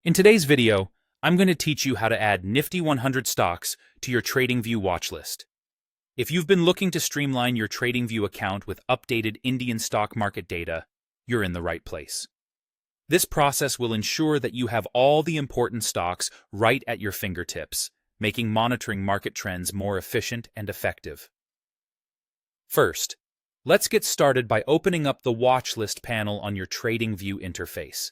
In today's video, I'm going to teach you how to add Nifty 100 stocks to your TradingView watchlist. If you've been looking to streamline your TradingView account with updated Indian stock market data, you're in the right place. This process will ensure that you have all the important stocks right at your fingertips, making monitoring market trends more efficient and effective. First, let's get started by opening up the watchlist panel on your TradingView interface.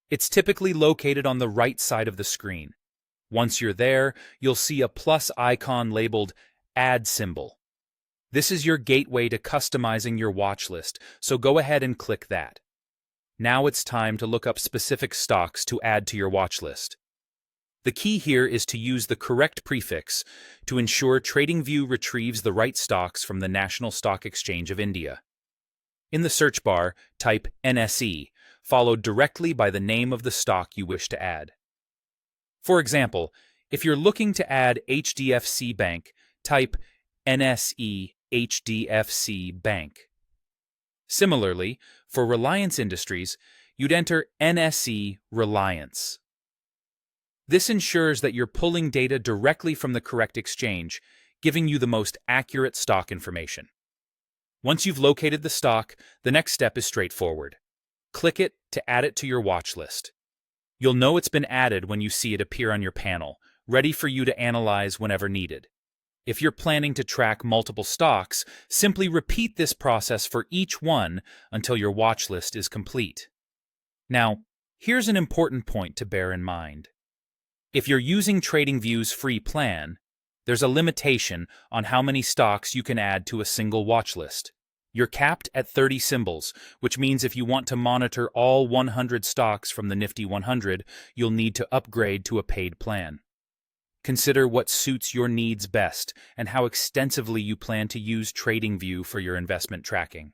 It's typically located on the right side of the screen. Once you're there, you'll see a plus icon labeled Add symbol. This is your gateway to customizing your watchlist, so go ahead and click that. Now it's time to look up specific stocks to add to your watchlist. The key here is to use the correct prefix to ensure TradingView retrieves the right stocks from the National Stock Exchange of India. In the search bar, type NSE, followed directly by the name of the stock you wish to add. For example, if you're looking to add HDFC Bank, type NSE HDFC Bank. Similarly, for Reliance Industries, you'd enter NSE Reliance. This ensures that you're pulling data directly from the correct exchange, giving you the most accurate stock information. Once you've located the stock, the next step is straightforward. Click it to add it to your watch list. You'll know it's been added when you see it appear on your panel, ready for you to analyze whenever needed. If you're planning to track multiple stocks, simply repeat this process for each one until your watch list is complete. Now, here's an important point to bear in mind. If you're using TradingView's free plan, there's a limitation on how many stocks you can add to a single watch list. You're capped at 30 symbols, which means if you want to monitor all 100 stocks from the Nifty 100, you'll need to upgrade to a paid plan. Consider what suits your needs best and how extensively you plan to use TradingView for your investment tracking.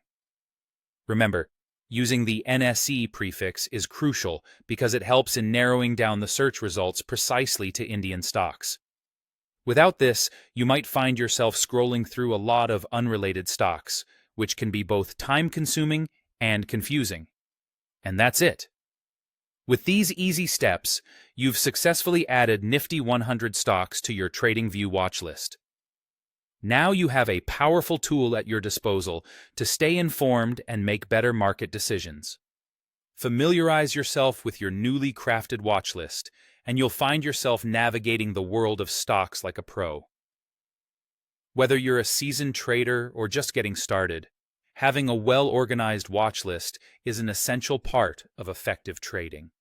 Remember, using the NSE prefix is crucial because it helps in narrowing down the search results precisely to Indian stocks. Without this, you might find yourself scrolling through a lot of unrelated stocks, which can be both time-consuming and confusing. And that's it. With these easy steps, you've successfully added Nifty 100 stocks to your TradingView watchlist. Now you have a powerful tool at your disposal to stay informed and make better market decisions. Familiarize yourself with your newly crafted watchlist, and you'll find yourself navigating the world of stocks like a pro. Whether you're a seasoned trader or just getting started, having a well-organized watchlist is an essential part of effective trading.